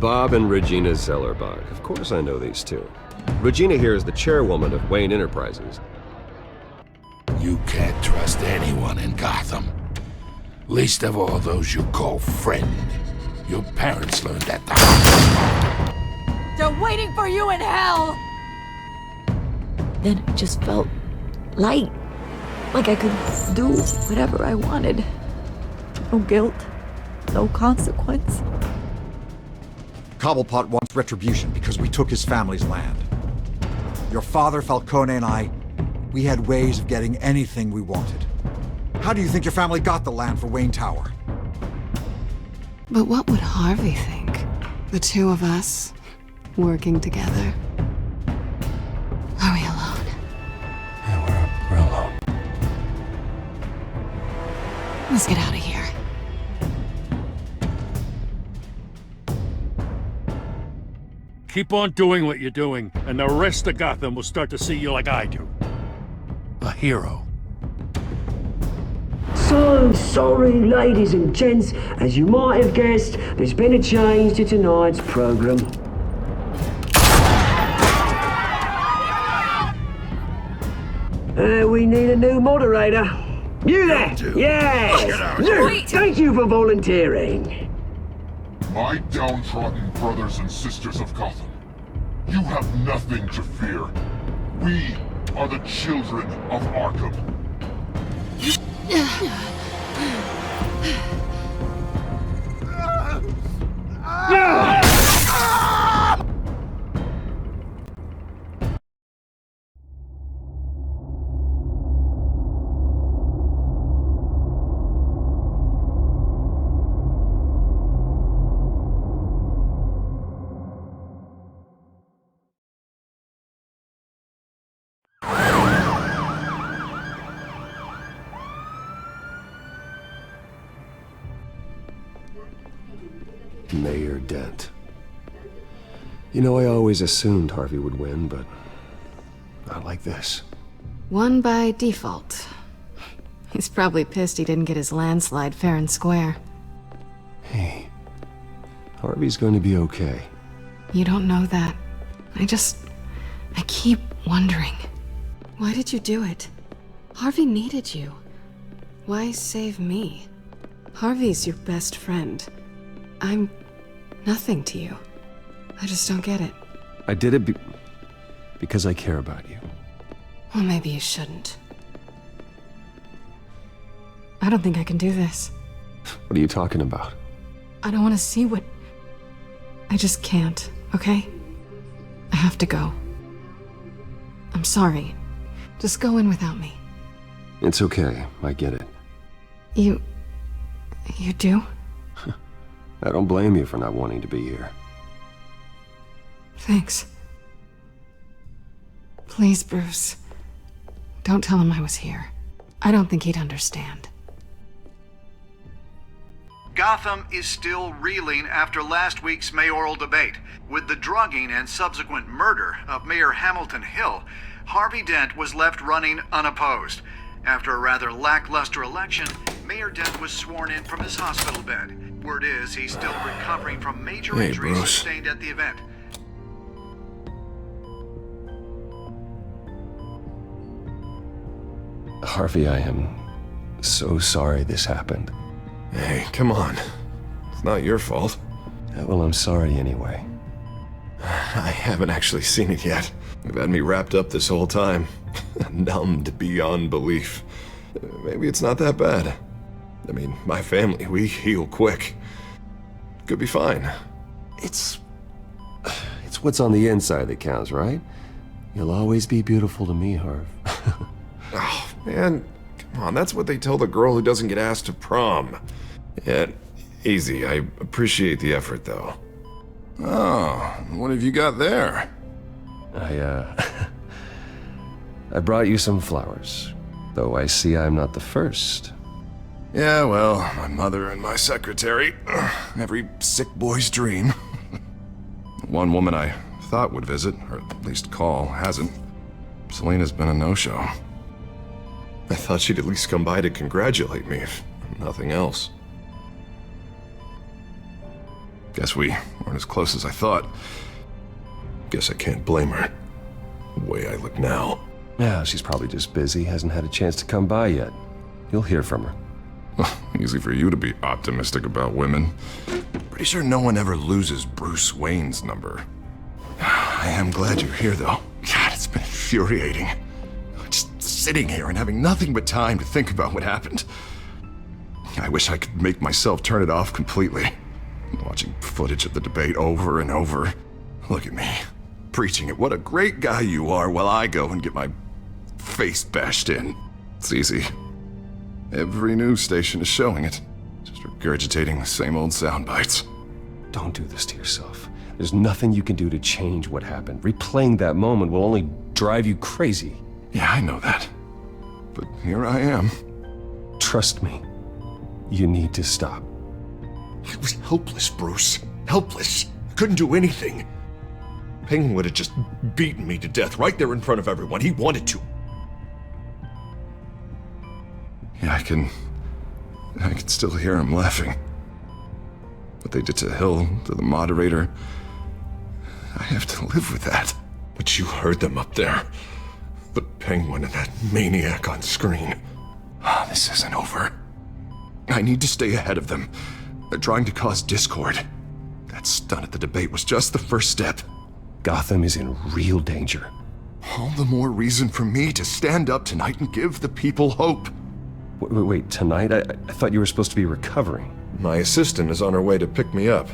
Bob and Regina Zellerbach. Of course I know these two. Regina here is the chairwoman of Wayne Enterprises. You can't trust anyone in Gotham. Least of all those you call friend. Your parents learned at the hospital. They're waiting for you in hell! Then it just felt light. Like I could do whatever I wanted. No guilt, no consequence. Cobblepot wants retribution because we took his family's land. Your father, Falcone, and I, we had ways of getting anything we wanted. How do you think your family got the land for Wayne Tower? But what would Harvey think? The two of us, working together. Are we alone? Yeah, we're alone. Let's get out of here. Keep on doing what you're doing, and the rest of Gotham will start to see you like I do. A hero. So sorry, ladies and gents. As you might have guessed, there's been a change to tonight's program. We need a new moderator. You there? Yes! You! Thank you for volunteering. My downtrodden brothers and sisters of Gotham, you have nothing to fear. We are the Children of Arkham. Mayor Dent. You know, I always assumed Harvey would win, but not like this. Won by default. He's probably pissed he didn't get his landslide fair and square. Hey, Harvey's going to be okay. You don't know that. I keep wondering. Why did you do it? Harvey needed you. Why save me? Harvey's your best friend. I'm nothing to you. I just don't get it. I did it because I care about you. Well, maybe you shouldn't. I don't think I can do this. What are you talking about? I don't want to see what... I just can't, okay? I have to go. I'm sorry. Just go in without me. It's okay. I get it. You do? I don't blame you for not wanting to be here. Thanks. Please, Bruce. Don't tell him I was here. I don't think he'd understand. Gotham is still reeling after last week's mayoral debate. With the drugging and subsequent murder of Mayor Hamilton Hill, Harvey Dent was left running unopposed. After a rather lackluster election, Mayor Dent was sworn in from his hospital bed. Word is he's still recovering from major injuries sustained at the event. Harvey, I am so sorry this happened. Hey, come on. It's not your fault. Yeah, well, I'm sorry anyway. I haven't actually seen it yet. You've had me wrapped up this whole time. Numbed beyond belief. Maybe it's not that bad. I mean, my family, we heal quick. Could be fine. It's what's on the inside that counts, right? You'll always be beautiful to me, Harv. Oh, man. Come on, that's what they tell the girl who doesn't get asked to prom. Yeah, easy. I appreciate the effort, though. Oh, what have you got there? I brought you some flowers. Though I see I'm not the first. Yeah, well, my mother and my secretary. Every sick boy's dream. One woman I thought would visit, or at least call, hasn't. Selena's been a no-show. I thought she'd at least come by to congratulate me, if nothing else. Guess we weren't as close as I thought. Guess I can't blame her. The way I look now. Yeah, she's probably just busy, hasn't had a chance to come by yet. You'll hear from her. Easy for you to be optimistic about women. Pretty sure no one ever loses Bruce Wayne's number. I am glad you're here, though. God, it's been infuriating. Just sitting here and having nothing but time to think about what happened. I wish I could make myself turn it off completely. Watching footage of the debate over and over. Look at me, preaching it. What a great guy you are, while I go and get my face bashed in. It's easy. Every news station is showing it. Just regurgitating the same old sound bites. Don't do this to yourself. There's nothing you can do to change what happened. Replaying that moment will only drive you crazy. Yeah, I know that. But here I am. Trust me. You need to stop. I was helpless, Bruce. Helpless. I couldn't do anything. Kane would have just beaten me to death right there in front of everyone. He wanted to. Yeah, I can still hear him laughing. What they did to Hill, to the moderator, I have to live with that. But you heard them up there. The Penguin and that maniac on screen. This isn't over. I need to stay ahead of them. They're trying to cause discord. That stunt at the debate was just the first step. Gotham is in real danger. All the more reason for me to stand up tonight and give the people hope. Wait, tonight? I thought you were supposed to be recovering. My assistant is on her way to pick me up.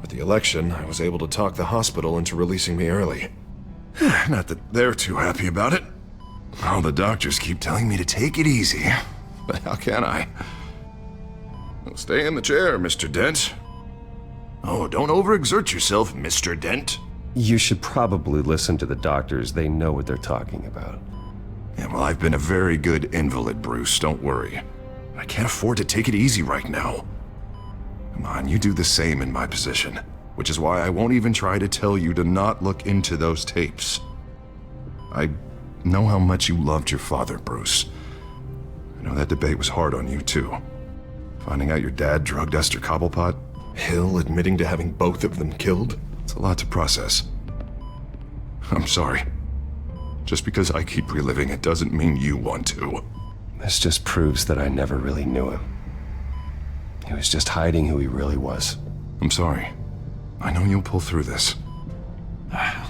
With the election, I was able to talk the hospital into releasing me early. Not that they're too happy about it. All the doctors keep telling me to take it easy. But how can I? Well, stay in the chair, Mr. Dent. Oh, don't overexert yourself, Mr. Dent. You should probably listen to the doctors. They know what they're talking about. Yeah, well, I've been a very good invalid, Bruce. Don't worry. I can't afford to take it easy right now. Come on, you do the same in my position. Which is why I won't even try to tell you to not look into those tapes. I know how much you loved your father, Bruce. I know that debate was hard on you, too. Finding out your dad drugged Esther Cobblepot, Hill admitting to having both of them killed. It's a lot to process. I'm sorry. Just because I keep reliving it doesn't mean you want to. This just proves that I never really knew him. He was just hiding who he really was. I'm sorry. I know you'll pull through this.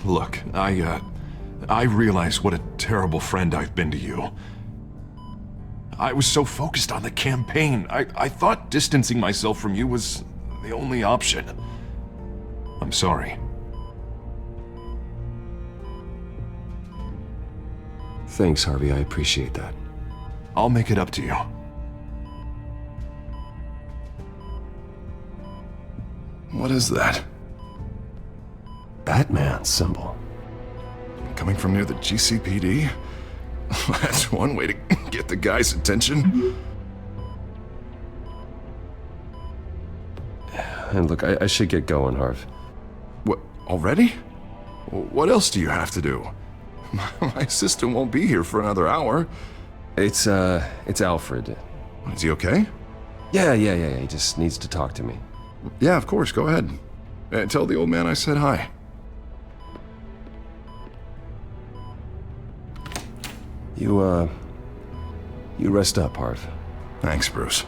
Look, I realize what a terrible friend I've been to you. I was so focused on the campaign. I thought distancing myself from you was the only option. I'm sorry. Thanks, Harvey. I appreciate that. I'll make it up to you. What is that? Batman symbol. Coming from near the GCPD? That's one way to get the guy's attention. And look, I should get going, Harv. What, already? What else do you have to do? My assistant won't be here for another hour. It's Alfred. Is he okay? Yeah, he just needs to talk to me. Yeah, of course, go ahead. Tell the old man I said hi. You rest up, Harv. Thanks, Bruce.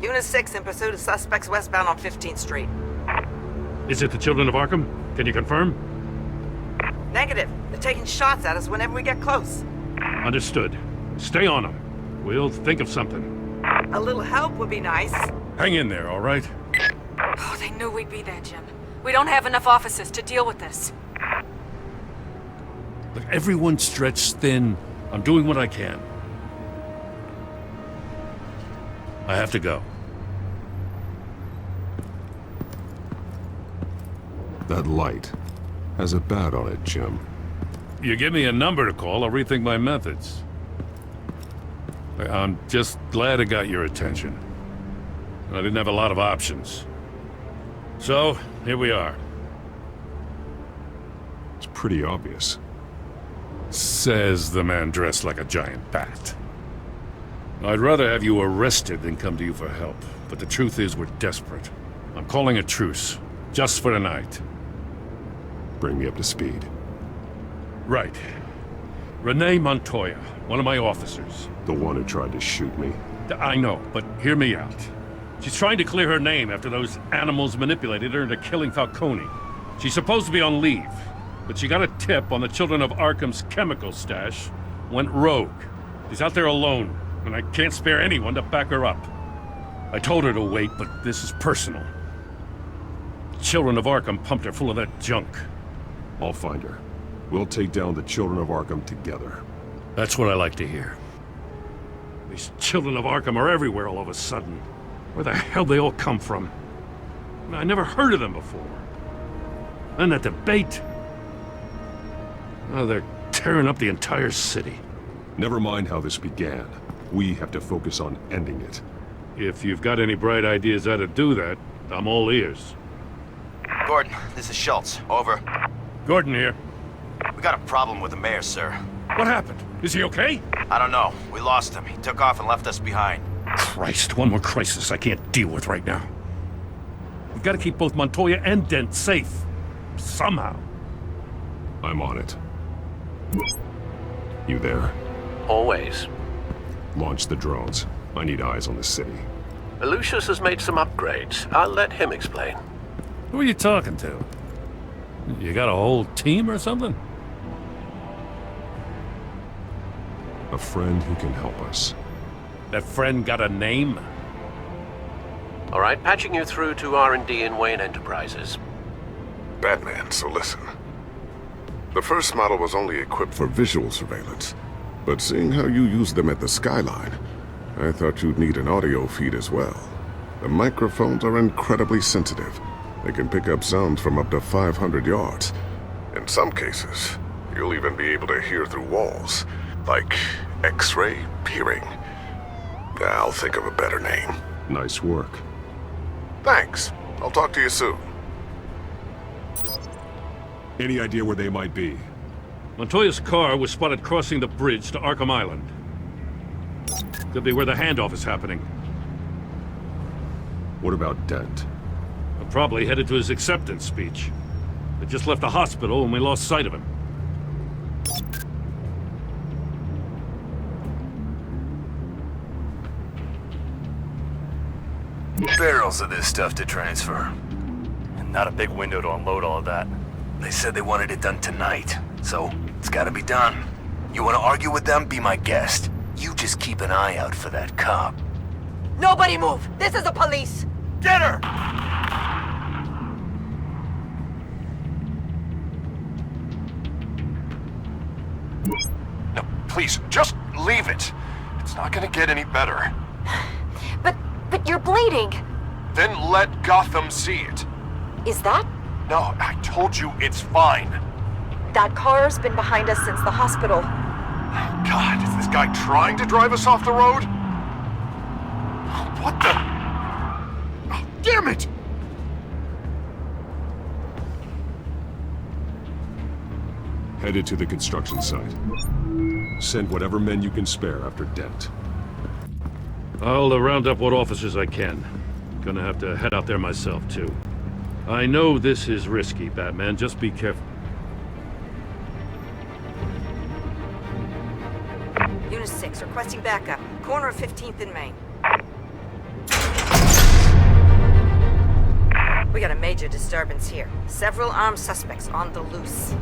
Unit 6 in pursuit of suspects westbound on 15th Street. Is it the Children of Arkham? Can you confirm? Negative. They're taking shots at us whenever we get close. Understood. Stay on them. We'll think of something. A little help would be nice. Hang in there, all right? Oh, they knew we'd be there, Jim. We don't have enough officers to deal with this. Look, everyone's stretched thin. I'm doing what I can. I have to go. That light has a bat on it, Jim. You give me a number to call, I'll rethink my methods. I'm just glad it got your attention. I didn't have a lot of options. So, here we are. It's pretty obvious. Says the man dressed like a giant bat. I'd rather have you arrested than come to you for help, but the truth is we're desperate. I'm calling a truce, just for tonight. Bring me up to speed. Right. Renee Montoya, one of my officers. The one who tried to shoot me? I know, but hear me out. She's trying to clear her name after those animals manipulated her into killing Falcone. She's supposed to be on leave, but she got a tip on the Children of Arkham's chemical stash, went rogue. She's out there alone, and I can't spare anyone to back her up. I told her to wait, but this is personal. Children of Arkham pumped her full of that junk. I'll find her. We'll take down the Children of Arkham together. That's what I like to hear. These Children of Arkham are everywhere all of a sudden. Where the hell they all come from? I never heard of them before. And that debate. Oh, they're tearing up the entire city. Never mind how this began. We have to focus on ending it. If you've got any bright ideas how to do that, I'm all ears. Gordon, this is Schultz. Over. Gordon here. We got a problem with the mayor, sir. What happened? Is he okay? I don't know. We lost him. He took off and left us behind. Christ, one more crisis I can't deal with right now. We've got to keep both Montoya and Dent safe. Somehow. I'm on it. You there? Always. Launch the drones. I need eyes on the city. Lucius has made some upgrades. I'll let him explain. Who are you talking to? You got a whole team or something? A friend who can help us. That friend got a name? All right, patching you through to R&D in Wayne Enterprises. Batman, so listen. The first model was only equipped for visual surveillance, but seeing how you use them at the Skyline, I thought you'd need an audio feed as well. The microphones are incredibly sensitive. They can pick up sounds from up to 500 yards. In some cases, you'll even be able to hear through walls, like X-ray peering. I'll think of a better name. Nice work. Thanks. I'll talk to you soon. Any idea where they might be? Montoya's car was spotted crossing the bridge to Arkham Island. Could be where the handoff is happening. What about Dent? Probably headed to his acceptance speech. They just left the hospital and we lost sight of him. Barrels of this stuff to transfer. And not a big window to unload all of that. They said they wanted it done tonight, so it's gotta be done. You wanna argue with them? Be my guest. You just keep an eye out for that cop. Nobody move! This is the police! Get her! No, please, just leave it. It's not gonna get any better. But you're bleeding. Then let Gotham see it. Is that? No, I told you it's fine. That car's been behind us since the hospital. God, is this guy trying to drive us off the road? What the? Oh, damn it! Headed to the construction site. Send whatever men you can spare after Dent. I'll round up what officers I can. Gonna have to head out there myself, too. I know this is risky, Batman. Just be careful. Unit 6, requesting backup. Corner of 15th and Main. We got a major disturbance here. Several armed suspects on the loose.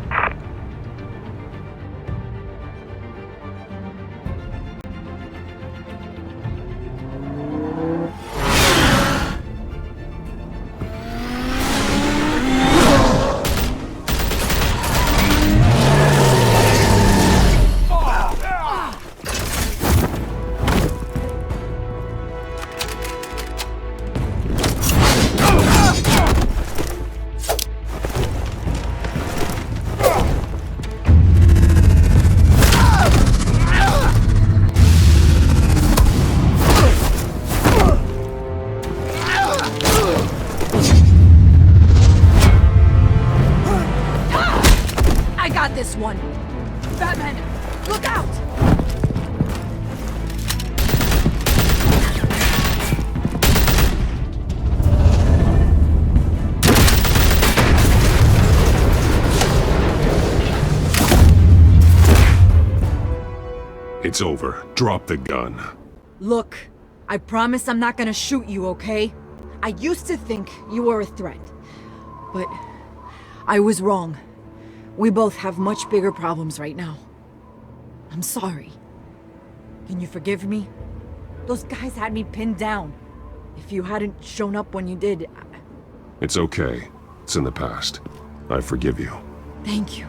got this one. Batman, look out! It's over. Drop the gun. Look, I promise I'm not gonna shoot you, okay? I used to think you were a threat, but I was wrong. We both have much bigger problems right now. I'm sorry. Can you forgive me? Those guys had me pinned down. If you hadn't shown up when you did... It's okay. It's in the past. I forgive you. Thank you.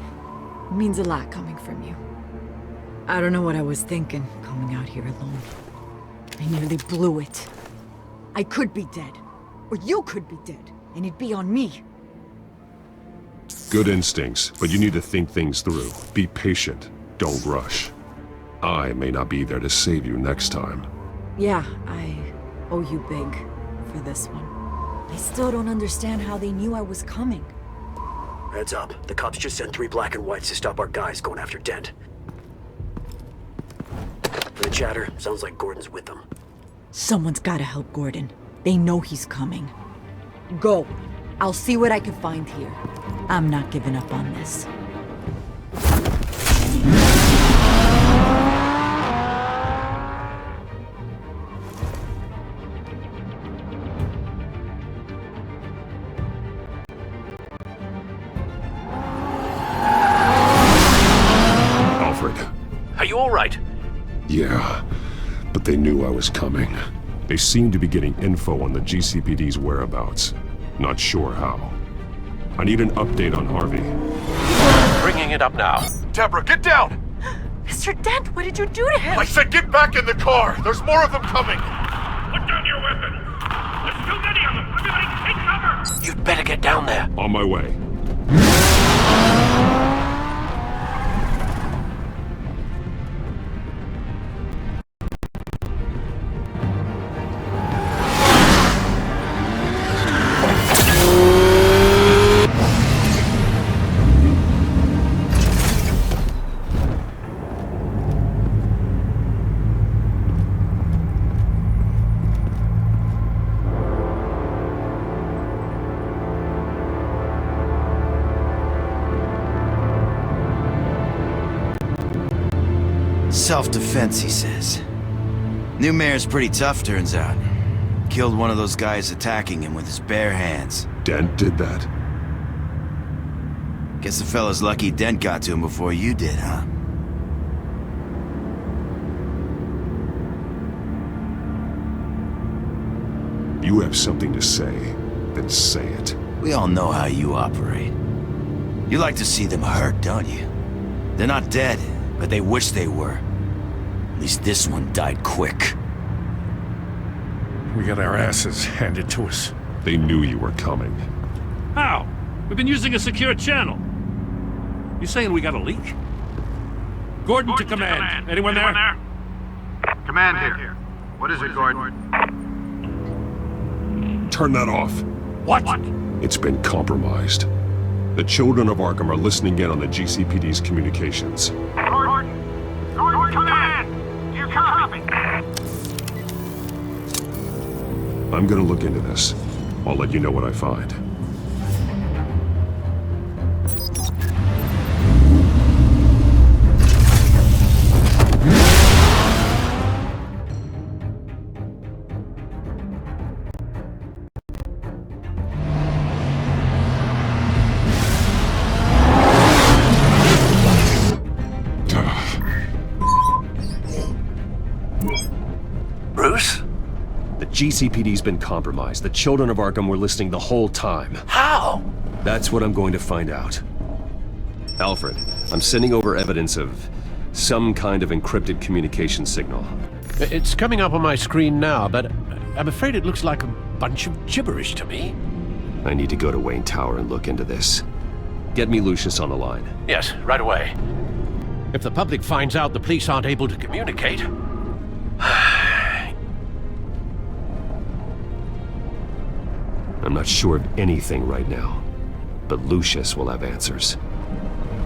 It means a lot coming from you. I don't know what I was thinking, coming out here alone. I nearly blew it. I could be dead. Or you could be dead, and it'd be on me. Good instincts, but you need to think things through. Be patient. Don't rush. I may not be there to save you next time. Yeah, I owe you big for this one. I still don't understand how they knew I was coming. Heads up. The cops just sent 3 black and whites to stop our guys going after Dent. For the chatter, sounds like Gordon's with them. Someone's gotta help Gordon. They know he's coming. Go. I'll see what I can find here. I'm not giving up on this. Alfred. Are you all right? Yeah, but they knew I was coming. They seem to be getting info on the GCPD's whereabouts. Not sure how. I need an update on Harvey. Bringing it up now. Deborah, get down! Mr. Dent, what did you do to him? I said get back in the car! There's more of them coming! Put down your weapon! There's too many of them! Everybody take cover! You'd better get down there. On my way. Self-defense, he says. New mayor's pretty tough, turns out. Killed one of those guys attacking him with his bare hands. Dent did that? Guess the fella's lucky Dent got to him before you did, huh? You have something to say, then say it. We all know how you operate. You like to see them hurt, don't you? They're not dead, but they wish they were. At least this one died quick. We got our asses handed to us. They knew you were coming. How? We've been using a secure channel. You saying we got a leak? Gordon to command. Anyone there? Command here. What is it, Gordon? Turn that off. What? It's been compromised. The Children of Arkham are listening in on the GCPD's communications. Gordon, command! You copy? I'm gonna look into this. I'll let you know what I find. Bruce? The GCPD's been compromised. The Children of Arkham were listening the whole time. How? That's what I'm going to find out. Alfred, I'm sending over evidence of some kind of encrypted communication signal. It's coming up on my screen now, but I'm afraid it looks like a bunch of gibberish to me. I need to go to Wayne Tower and look into this. Get me Lucius on the line. Yes, right away. If the public finds out the police aren't able to communicate... I'm not sure of anything right now, but Lucius will have answers.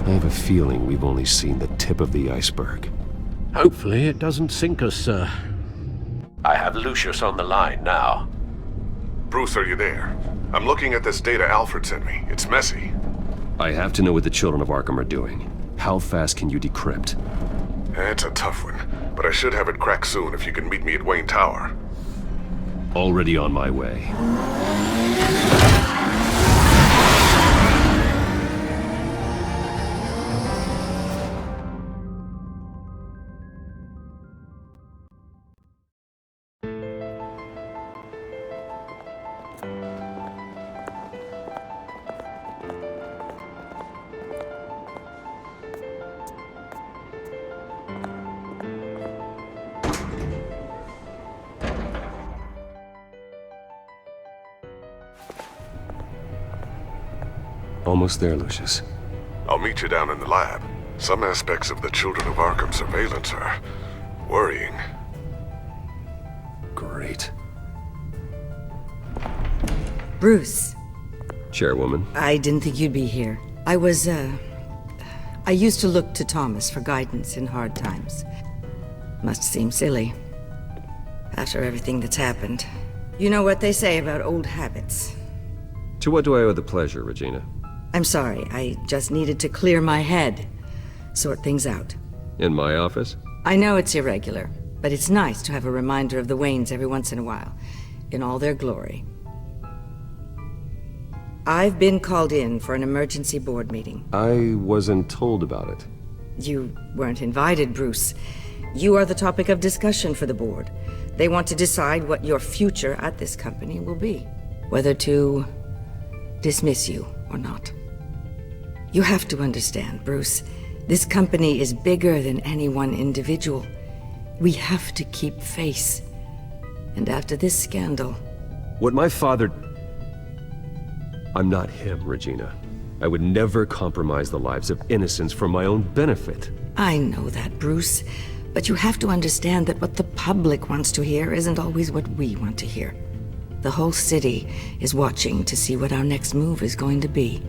I have a feeling we've only seen the tip of the iceberg. Hopefully it doesn't sink us, sir. I have Lucius on the line now. Bruce, are you there? I'm looking at this data Alfred sent me. It's messy. I have to know what the Children of Arkham are doing. How fast can you decrypt? It's a tough one, but I should have it cracked soon if you can meet me at Wayne Tower. Already on my way. Almost there, Lucius. I'll meet you down in the lab. Some aspects of the Children of Arkham surveillance are worrying. Great. Bruce. Chairwoman. I didn't think you'd be here. I used to look to Thomas for guidance in hard times. Must seem silly. After everything that's happened. You know what they say about old habits. To what do I owe the pleasure, Regina? I'm sorry, I just needed to clear my head. Sort things out. In my office? I know it's irregular, but it's nice to have a reminder of the Waynes every once in a while. In all their glory. I've been called in for an emergency board meeting. I wasn't told about it. You weren't invited, Bruce. You are the topic of discussion for the board. They want to decide what your future at this company will be. Whether to dismiss you or not. You have to understand, Bruce. This company is bigger than any one individual. We have to keep face. And after this scandal... What my father... I'm not him, Regina. I would never compromise the lives of innocents for my own benefit. I know that, Bruce. But you have to understand that what the public wants to hear isn't always what we want to hear. The whole city is watching to see what our next move is going to be.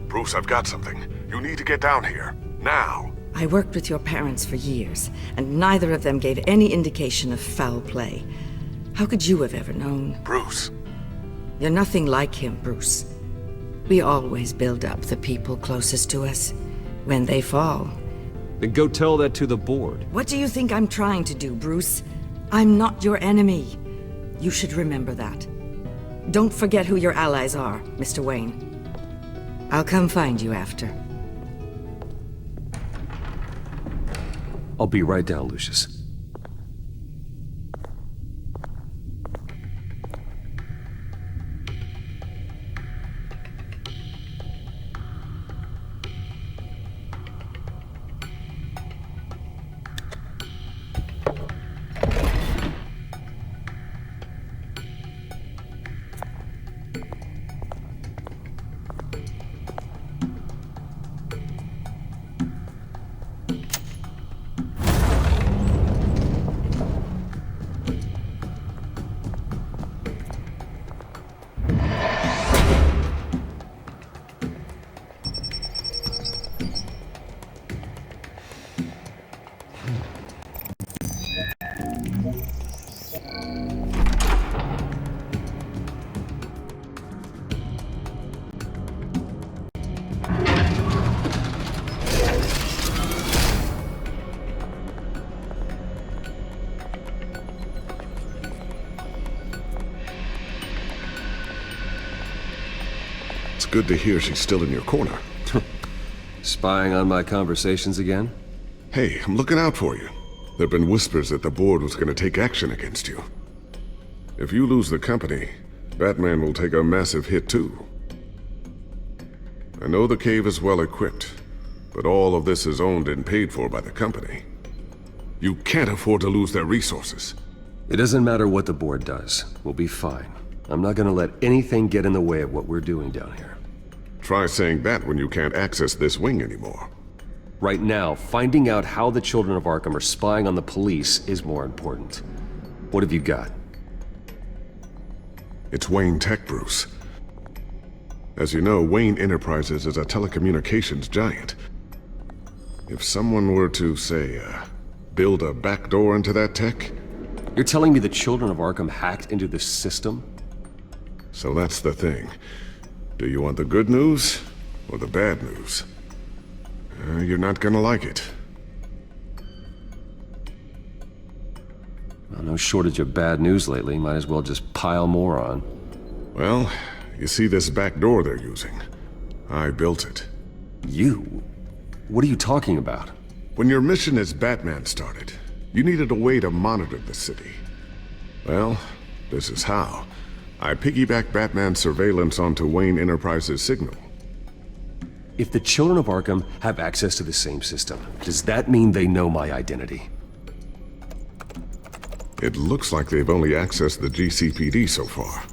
Bruce, I've got something. You need to get down here. Now. I worked with your parents for years, and neither of them gave any indication of foul play. How could you have ever known? Bruce. You're nothing like him, Bruce. We always build up the people closest to us. When they fall... Then go tell that to the board. What do you think I'm trying to do, Bruce? I'm not your enemy. You should remember that. Don't forget who your allies are, Mr. Wayne. I'll come find you after. I'll be right down, Lucius. Good to hear she's still in your corner. Spying on my conversations again? Hey, I'm looking out for you. There've been whispers that the board was going to take action against you. If you lose the company, Batman will take a massive hit too. I know the cave is well equipped, but all of this is owned and paid for by the company. You can't afford to lose their resources. It doesn't matter what the board does. We'll be fine. I'm not gonna let anything get in the way of what we're doing down here. Try saying that when you can't access this wing anymore. Right now, finding out how the Children of Arkham are spying on the police is more important. What have you got? It's Wayne Tech, Bruce. As you know, Wayne Enterprises is a telecommunications giant. If someone were to, say, build a backdoor into that tech... You're telling me the Children of Arkham hacked into this system? So that's the thing. Do you want the good news or the bad news? You're not gonna like it. Well, no shortage of bad news lately. Might as well just pile more on. Well, you see this back door they're using? I built it. You? What are you talking about? When your mission as Batman started, you needed a way to monitor the city. Well, this is how. I piggybacked Batman's surveillance onto Wayne Enterprises' signal. If the Children of Arkham have access to the same system, does that mean they know my identity? It looks like they've only accessed the GCPD so far.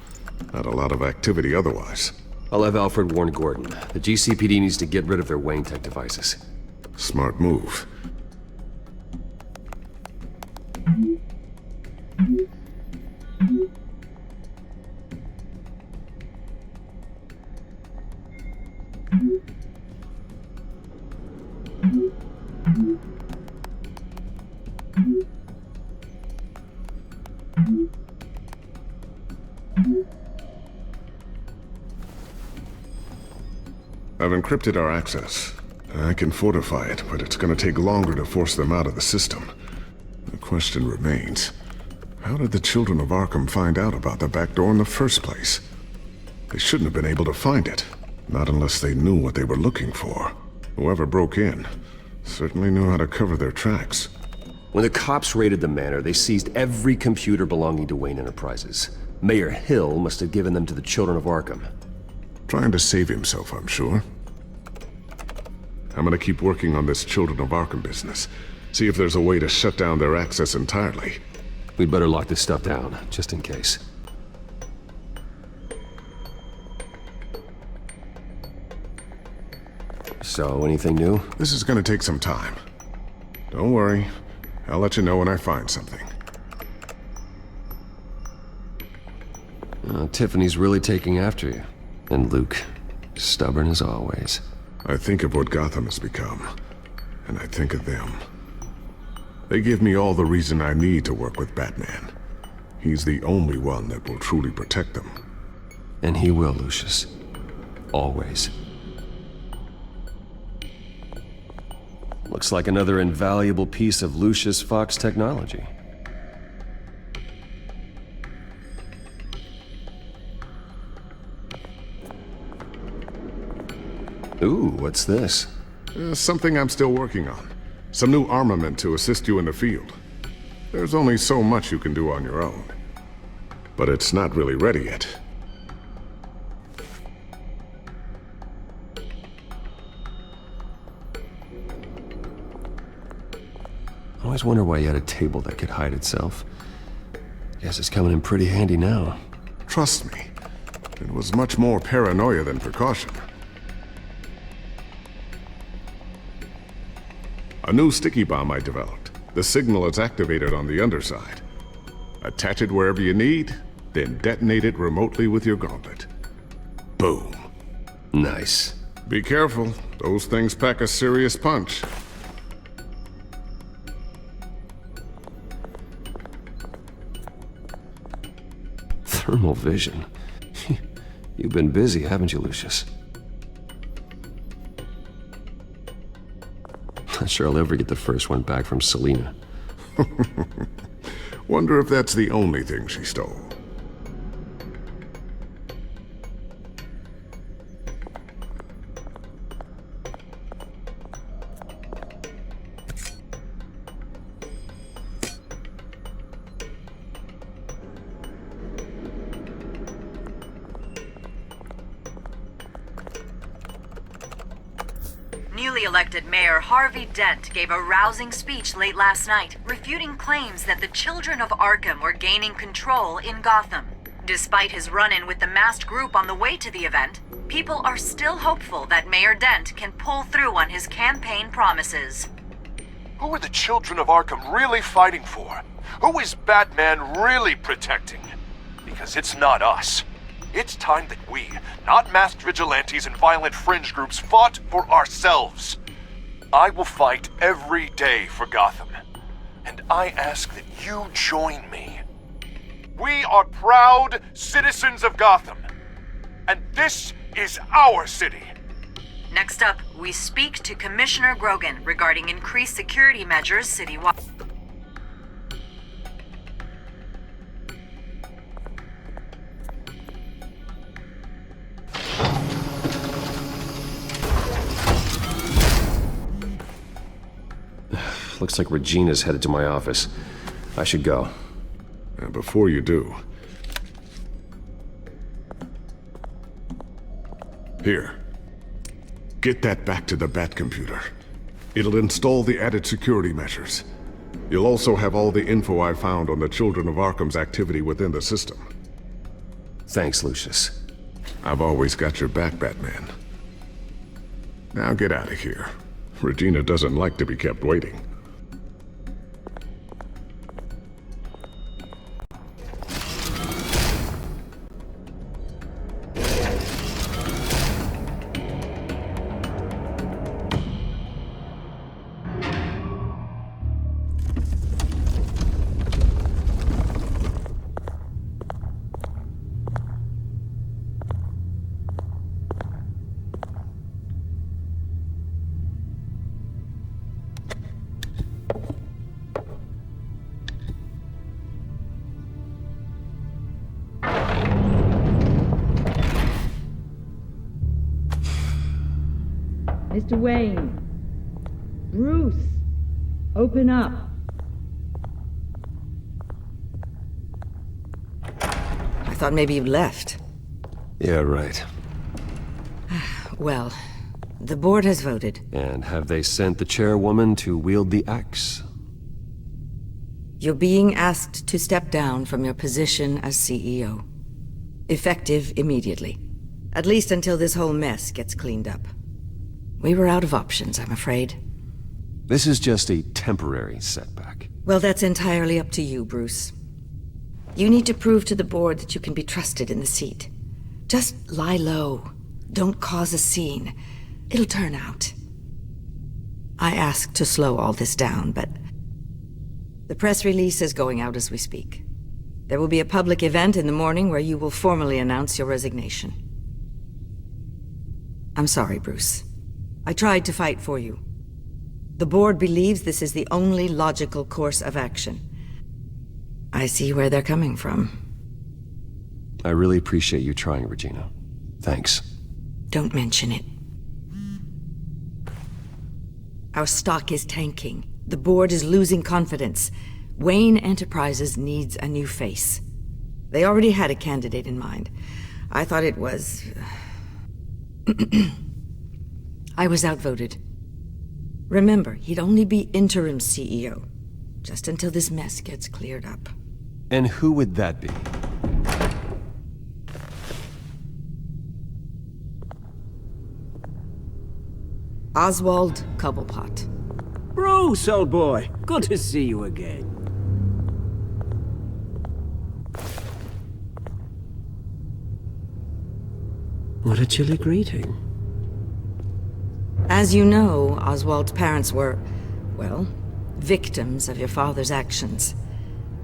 Not a lot of activity otherwise. I'll have Alfred warn Gordon. The GCPD needs to get rid of their Wayne Tech devices. Smart move. I've encrypted our access. I can fortify it, but it's gonna take longer to force them out of the system. The question remains, how did the Children of Arkham find out about the back door in the first place? They shouldn't have been able to find it, not unless they knew what they were looking for. Whoever broke in certainly knew how to cover their tracks. When the cops raided the manor, they seized every computer belonging to Wayne Enterprises. Mayor Hill must have given them to the Children of Arkham. Trying to save himself, I'm sure. I'm gonna keep working on this Children of Arkham business. See if there's a way to shut down their access entirely. We'd better lock this stuff down, just in case. So, anything new? This is gonna take some time. Don't worry. I'll let you know when I find something. Tiffany's really taking after you. And Luke, stubborn as always. I think of what Gotham has become, and I think of them. They give me all the reason I need to work with Batman. He's the only one that will truly protect them. And he will, Lucius. Always. Looks like another invaluable piece of Lucius Fox technology. Ooh, what's this? Something I'm still working on. Some new armament to assist you in the field. There's only so much you can do on your own. But it's not really ready yet. I always wonder why you had a table that could hide itself. Guess it's coming in pretty handy now. Trust me, it was much more paranoia than precaution. A new sticky bomb I developed. The signal is activated on the underside. Attach it wherever you need, then detonate it remotely with your gauntlet. Boom. Nice. Be careful. Those things pack a serious punch. Thermal vision. You've been busy, haven't you, Lucius? Not sure I'll ever get the first one back from Selina. Wonder if that's the only thing she stole. Newly elected Mayor Harvey Dent gave a rousing speech late last night, refuting claims that the Children of Arkham were gaining control in Gotham. Despite his run-in with the masked group on the way to the event, people are still hopeful that Mayor Dent can pull through on his campaign promises. Who are the Children of Arkham really fighting for? Who is Batman really protecting? Because it's not us. It's time that we, not masked vigilantes and violent fringe groups, fought for ourselves. I will fight every day for Gotham. And I ask that you join me. We are proud citizens of Gotham. And this is our city. Next up, we speak to Commissioner Grogan regarding increased security measures citywide. Looks like Regina's headed to my office. I should go. And before you do... Here. Get that back to the Bat computer. It'll install the added security measures. You'll also have all the info I found on the Children of Arkham's activity within the system. Thanks, Lucius. I've always got your back, Batman. Now get out of here. Regina doesn't like to be kept waiting. Mr. Wayne. Bruce. Open up. I thought maybe you'd left. Yeah, right. Well, the board has voted. And have they sent the chairwoman to wield the axe? You're being asked to step down from your position as CEO. Effective immediately. At least until this whole mess gets cleaned up. We were out of options, I'm afraid. This is just a temporary setback. Well, that's entirely up to you, Bruce. You need to prove to the board that you can be trusted in the seat. Just lie low. Don't cause a scene. It'll turn out. I asked to slow all this down, but... the press release is going out as we speak. There will be a public event in the morning where you will formally announce your resignation. I'm sorry, Bruce. I tried to fight for you. The board believes this is the only logical course of action. I see where they're coming from. I really appreciate you trying, Regina. Thanks. Don't mention it. Our stock is tanking. The board is losing confidence. Wayne Enterprises needs a new face. They already had a candidate in mind. I thought it was... I was outvoted. Remember, he'd only be interim CEO, just until this mess gets cleared up. And who would that be? Oswald Cobblepot. Bruce, old boy. Good to see you again. What a chilly greeting. As you know, Oswald's parents were, well, victims of your father's actions.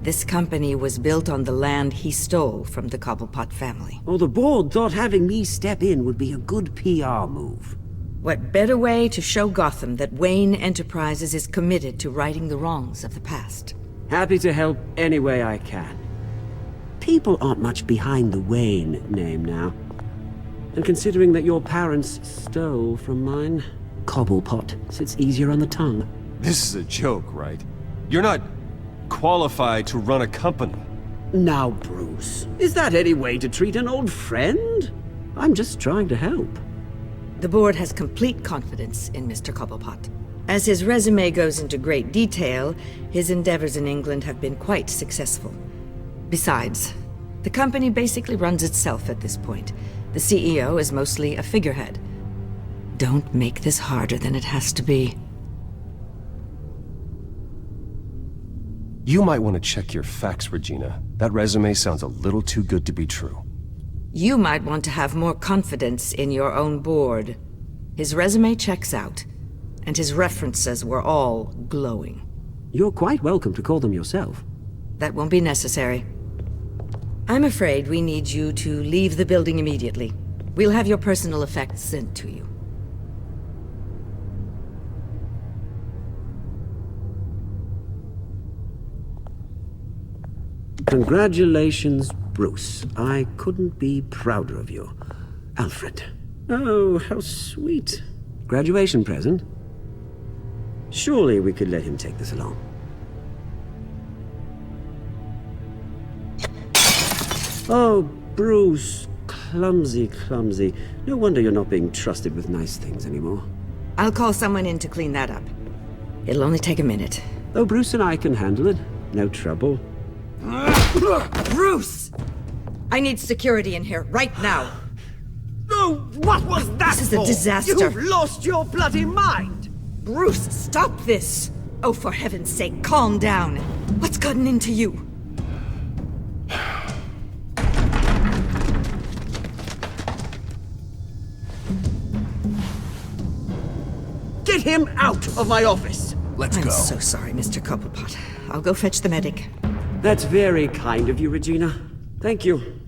This company was built on the land he stole from the Cobblepot family. Oh, the board thought having me step in would be a good PR move. What better way to show Gotham that Wayne Enterprises is committed to righting the wrongs of the past? Happy to help any way I can. People aren't much behind the Wayne name now. And considering that your parents stole from mine, Cobblepot sits easier on the tongue. This is a joke, right? You're not qualified to run a company. Now, Bruce, is that any way to treat an old friend? I'm just trying to help. The board has complete confidence in Mr. Cobblepot. As his resume goes into great detail, his endeavors in England have been quite successful. Besides, the company basically runs itself at this point. The CEO is mostly a figurehead. Don't make this harder than it has to be. You might want to check your facts, Regina. That resume sounds a little too good to be true. You might want to have more confidence in your own board. His resume checks out, and his references were all glowing. You're quite welcome to call them yourself. That won't be necessary. I'm afraid we need you to leave the building immediately. We'll have your personal effects sent to you. Congratulations, Bruce. I couldn't be prouder of you. Alfred. Oh, how sweet. Graduation present? Surely we could let him take this along. Oh, Bruce. Clumsy, clumsy. No wonder you're not being trusted with nice things anymore. I'll call someone in to clean that up. It'll only take a minute. Oh, Bruce and I can handle it. No trouble. Bruce! I need security in here, right now. Oh, what was that? This is a disaster. You've lost your bloody mind! Bruce, stop this! Oh, for heaven's sake, calm down. What's gotten into you? Get him out of my office! Let's go. I'm so sorry, Mr. Cobblepot. I'll go fetch the medic. That's very kind of you, Regina. Thank you.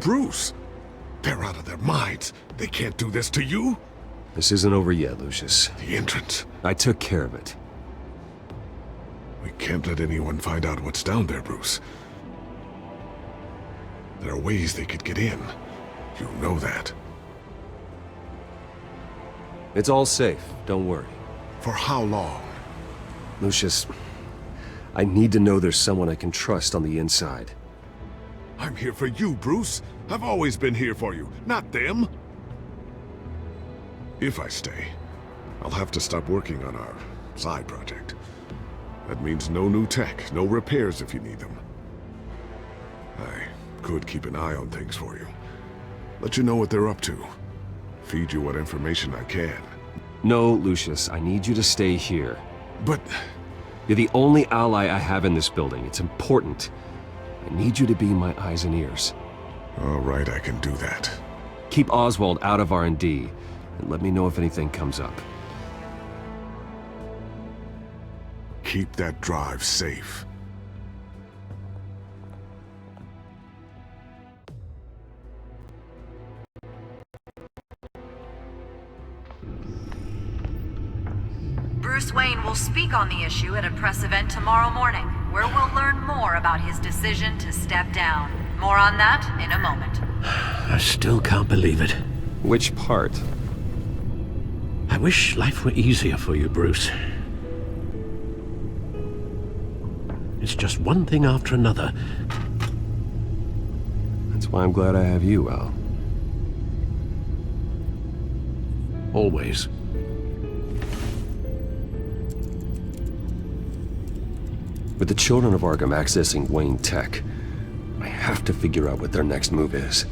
Bruce! They're out of their minds. They can't do this to you. This isn't over yet, Lucius. The entrance. I took care of it. We can't let anyone find out what's down there, Bruce. There are ways they could get in. You know that. It's all safe, don't worry. For how long? Lucius, I need to know there's someone I can trust on the inside. I'm here for you, Bruce. I've always been here for you, not them. If I stay, I'll have to stop working on our side project. That means no new tech, no repairs if you need them. I could keep an eye on things for you. Let you know what they're up to. Feed you what information I can. No, Lucius, I need you to stay here. But... You're the only ally I have in this building. It's important. I need you to be my eyes and ears. All right, I can do that. Keep Oswald out of R&D, and let me know if anything comes up. Keep that drive safe. Bruce Wayne will speak on the issue at a press event tomorrow morning, where we'll learn more about his decision to step down. More on that in a moment. I still can't believe it. Which part? I wish life were easier for you, Bruce. It's just one thing after another. That's why I'm glad I have you, Al. Always. With the Children of Arkham accessing Wayne Tech, I have to figure out what their next move is.